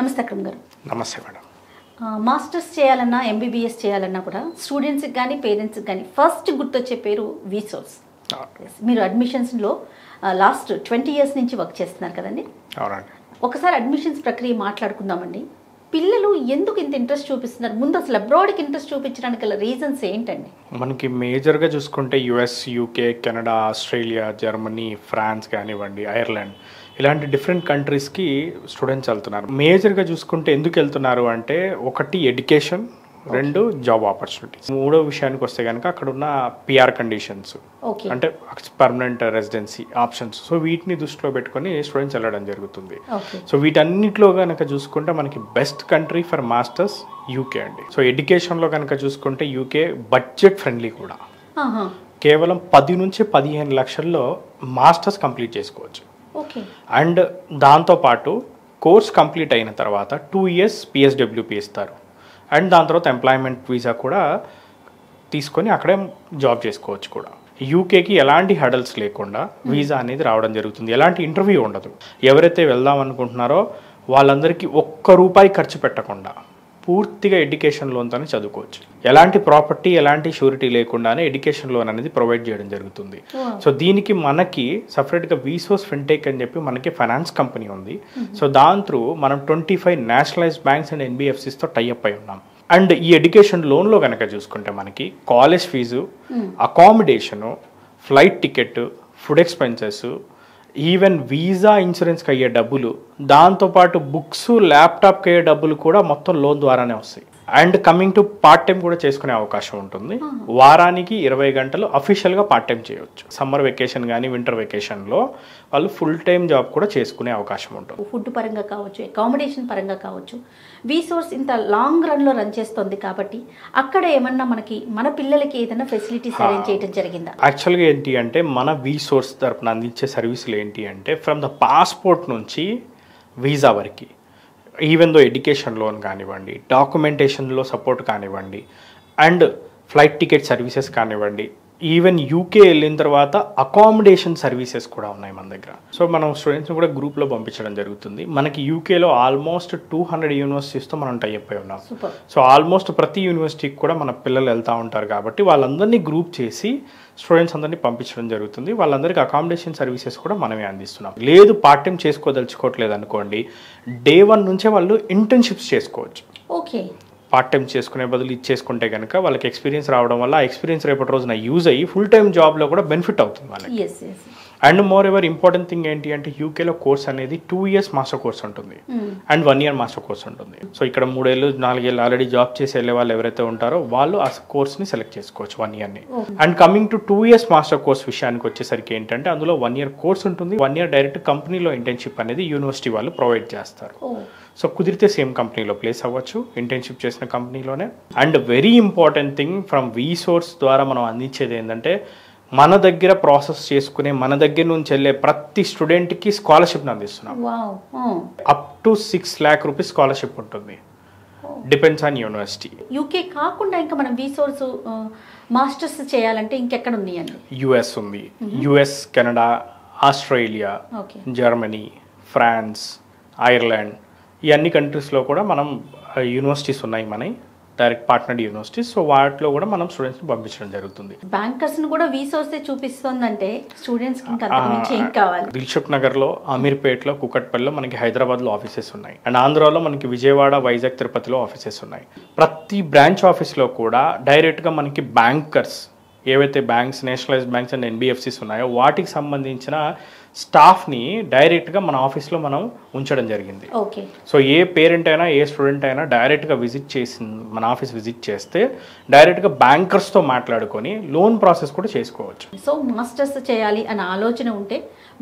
నమస్తే అక్రమ్ గారు. నమస్తే మేడం. మాస్టర్స్ చేయాలన్నా ఎంబీబీఎస్ చేయాలన్నా కూడా స్టూడెంట్స్కి కానీ పేరెంట్స్కి కానీ ఫస్ట్ గుర్తొచ్చే పేరు విసోర్స్. మీరు అడ్మిషన్స్లో లాస్ట్ 20 years నుంచి వర్క్ చేస్తున్నారు కదండి. అవునండి. ఒకసారి అడ్మిషన్స్ ప్రక్రియ మాట్లాడుకుందామండి. పిల్లలు ఎందుకు ఇంత ఇంట్రెస్ట్ చూపిస్తున్నారు? ముందు అసలు అబ్రాడ్కి ఇంట్రెస్ట్ చూపించడానికి గల రీజన్స్ ఏంటండి? మనకి మేజర్గా చూసుకుంటే US, UK, Canada, Australia, Germany, France కానివ్వండి, ఐర్లాండ్ ఇలాంటి డిఫరెంట్ కంట్రీస్కి స్టూడెంట్స్ వెళ్తున్నారు. మేజర్గా చూసుకుంటే ఎందుకు వెళ్తున్నారు అంటే, ఒకటి ఎడ్యుకేషన్, రెండు జాబ్ ఆపర్చునిటీస్. మూడో విషయానికి వస్తే కనుక అక్కడ ఉన్న పిఆర్ కండిషన్స్, అంటే పర్మనెంట్ రెసిడెన్సీ ఆప్షన్స్. సో వీటిని దృష్టిలో పెట్టుకొని స్టూడెంట్స్ వెళ్ళడం జరుగుతుంది. సో వీటన్నిటిలో కనుక చూసుకుంటే మనకి best country for masters UK అండి. సో ఎడ్యుకేషన్లో కనుక చూసుకుంటే యూకే బడ్జెట్ ఫ్రెండ్లీ కూడా. కేవలం 10 నుంచి 15 లక్షల్లో మాస్టర్స్ కంప్లీట్ చేసుకోవచ్చు. అండ్ దాంతోపాటు కోర్స్ కంప్లీట్ అయిన తర్వాత 2 years పిఎస్డబ్ల్యూపీ ఇస్తారు. అండ్ దాని తర్వాత ఎంప్లాయ్మెంట్ వీసా కూడా తీసుకొని అక్కడే జాబ్ చేసుకోవచ్చు కూడా. యూకేకి ఎలాంటి హడల్స్ లేకుండా వీసా అనేది రావడం జరుగుతుంది. ఎలాంటి ఇంటర్వ్యూ ఉండదు. ఎవరైతే వెళ్దాం అనుకుంటున్నారో వాళ్ళందరికీ ₹1 ఖర్చు పెట్టకుండా పూర్తిగా ఎడ్యుకేషన్ లోన్తోనే చదువుకోవచ్చు. ఎలాంటి ప్రాపర్టీ, ఎలాంటి షూరిటీ లేకుండానే ఎడ్యుకేషన్ లోన్ అనేది ప్రొవైడ్ చేయడం జరుగుతుంది. సో దీనికి మనకి సపరేట్గా విసోర్స్ ఫిన్టెక్ అని చెప్పి మనకి ఫైనాన్స్ కంపెనీ ఉంది. సో దాని త్రూ మనం 25 నేషనలైజ్డ్ బ్యాంక్స్ అండ్ ఎన్బిఎఫ్సిస్తో టైఅప్ అయి ఉన్నాం. అండ్ ఈ ఎడ్యుకేషన్ లోన్లో కనుక చూసుకుంటే మనకి college fee, accommodation, flight ticket, food expenses, even visa ఇన్సూరెన్స్కి అయ్యే డబ్బులు, దాంతోపాటు బుక్స్, ల్యాప్టాప్కి అయ్యే డబ్బులు కూడా మొత్తం లోన్ ద్వారానే వస్తాయి. And coming to part time కూడా చేసుకునే అవకాశం ఉంటుంది. వారానికి 20 గంటలు అఫీషియల్గా పార్ట్ టైం చేయవచ్చు. సమ్మర్ వెకేషన్ కానీ వింటర్ వెకేషన్లో వాళ్ళు ఫుల్ టైం జాబ్ కూడా చేసుకునే అవకాశం ఉంటుంది. ఫుడ్ పరంగా కావచ్చు, అకామిడేషన్ పరంగా కావచ్చు. విసోర్స్ ఇంత లాంగ్ రన్లో రన్ చేస్తుంది కాబట్టి అక్కడ ఏమన్నా మనకి మన పిల్లలకి ఏదైనా ఫెసిలిటీస్ అరేంజ్ చేయడం జరిగిందా? యాక్చువల్గా ఏంటి అంటే, మన విసోర్స్ తరపున అందించే సర్వీసులు ఏంటి అంటే, ఫ్రమ్ ద పాస్పోర్ట్ నుంచి వీసా వరకు, ఈవెన్ దో ఎడ్యుకేషన్ లోన్ కానివ్వండి, డాక్యుమెంటేషన్లో సపోర్ట్ కానివ్వండి, అండ్ ఫ్లైట్ టికెట్ సర్వీసెస్ కానివ్వండి, ఈవెన్ యూకే వెళ్ళిన తర్వాత అకామిడేషన్ సర్వీసెస్ కూడా ఉన్నాయి మన దగ్గర. సో మనం స్టూడెంట్స్ని కూడా గ్రూప్లో పంపించడం జరుగుతుంది. మనకి యూకేలో ఆల్మోస్ట్ 200 యూనివర్సిటీస్తో మనం టైఅప్ అయి ఉన్నాం. సో ఆల్మోస్ట్ ప్రతి యూనివర్సిటీకి కూడా మన పిల్లలు వెళ్తూ ఉంటారు కాబట్టి వాళ్ళందరినీ గ్రూప్ చేసి స్టూడెంట్స్ అందరినీ పంపించడం జరుగుతుంది. వాళ్ళందరికీ అకామిడేషన్ సర్వీసెస్ కూడా మనమే అందిస్తున్నాం. లేదు పార్ట్ టైం చేసుకోదలుచుకోవట్లేదు అనుకోండి, Day 1 నుంచే వాళ్ళు ఇంటర్న్షిప్స్ చేసుకోవచ్చు. పార్ట్ టైం చేసుకునే బదులు ఇచ్చేసుకుంటే కనుక వాళ్ళకి ఎక్స్పీరియన్స్ రావడం వల్ల ఆ ఎక్స్పీరియన్స్ రేపటి రోజున యూజ్ అయ్యి ఫుల్ టైం జాబ్లో కూడా బెనిఫిట్ అవుతుంది వాళ్ళకి. And more ever important thing ఏంటి అంటే, యూకేలో కోర్స్ అనేది 2 years మాస్టర్ కోర్స్ ఉంటుంది అండ్ 1 year మాస్టర్ కోర్స్ ఉంటుంది. సో ఇక్కడ 3 ఏళ్ళు 4 ఏళ్ళు ఆల్రెడీ జాబ్ చేసి వెళ్ళే వాళ్ళు ఎవరైతే ఉంటారో వాళ్ళు ఆ కోర్స్ని సెలెక్ట్ చేసుకోవచ్చు 1 yearని. And coming to 2 years master course విషయానికి వచ్చేసరికి ఏంటంటే, అందులో 1 year కోర్స్ ఉంటుంది. 1 year డైరెక్ట్ కంపెనీలో ఇంటర్న్షిప్ అనేది యూనివర్సిటీ వాళ్ళు ప్రొవైడ్ చేస్తారు. సో కుదిరితే సేమ్ కంపెనీలో ప్లేస్ అవ్వచ్చు, ఇంటర్న్షిప్ చేసిన కంపెనీలోనే. And very important thing, from విసోర్స్ ద్వారా మనం అందించేది ఏంటంటే, మన దగ్గర ప్రాసెస్ చేసుకునే, మన దగ్గర నుంచి వెళ్ళే ప్రతి స్టూడెంట్కి స్కాలర్షిప్ని అందిస్తున్నాం. Up to 6 lakh rupees scholarship ఉంటుంది. Depends on university. యూకే కాకుండా ఇంకా మనం విసోర్స్ మాస్టర్స్ చేయాలంటే ఇంకెక్కడ ఉన్నాయండి? యుఎస్ ఉంది. US, Canada, Australia, Germany, France, Ireland, ఈ అన్ని కంట్రీస్లో కూడా మనం యూనివర్సిటీస్ ఉన్నాయి మన డైరెక్ట్ పార్ట్నర్డ్ యూనివర్సిటీస్. సో వాటిలో కూడా మనం స్టూడెంట్స్ని పంపించడం జరుగుతుంది. బ్యాంకర్స్ని కూడా విసోర్స్ చూపిస్తుందంటే స్టూడెంట్స్కి ఇంకా అంతకుమించి ఏం కావాలి? దిల్సుఖ్ నగర్లో, అమీర్పేట్లో, కుకట్పల్లిలో మనకి హైదరాబాద్లో ఆఫీసెస్ ఉన్నాయి. అండ్ ఆంధ్రాలో మనకి విజయవాడ, వైజాగ్, తిరుపతిలో ఆఫీసెస్ ఉన్నాయి. ప్రతి బ్రాంచ్ ఆఫీస్లో కూడా డైరెక్ట్గా మనకి బ్యాంకర్స్, ఏవైతే banks, nationalised banks and NBFCs ఉన్నాయో వాటికి సంబంధించిన స్టాఫ్ని డైరెక్ట్గా మన ఆఫీస్లో మనం ఉంచడం జరిగింది. సో ఏ పేరెంట్ అయినా, ఏ స్టూడెంట్ అయినా డైరెక్ట్గా విజిట్ చేసి మన ఆఫీస్ విజిట్ చేస్తే డైరెక్ట్గా బ్యాంకర్స్తో మాట్లాడుకొని లోన్ ప్రాసెస్ కూడా చేసుకోవచ్చు. సో మాస్టర్స్ చేయాలి అనే ఆలోచన ఉంటే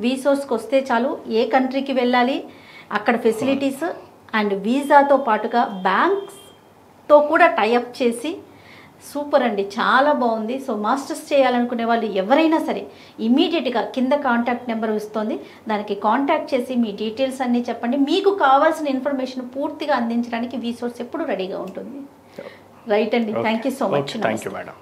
విసోర్స్కి వస్తే చాలు. ఏ కంట్రీకి వెళ్ళాలి, అక్కడ ఫెసిలిటీస్ అండ్ వీసాతో పాటుగా బ్యాంక్స్తో కూడా టైఅప్ చేసి, సూపర్ అండి, చాలా బాగుంది. సో మాస్టర్స్ చేయాలనుకునే వాళ్ళు ఎవరైనా సరే ఇమీడియట్గా కింద కాంటాక్ట్ నెంబర్ ఇస్తుంది, దానికి కాంటాక్ట్ చేసి మీ డీటెయిల్స్ అన్నీ చెప్పండి. మీకు కావాల్సిన ఇన్ఫర్మేషన్ పూర్తిగా అందించడానికి విసోర్స్ ఎప్పుడు రెడీగా ఉంటుంది. రైట్ అండి. Thank you so much. Thank you madam.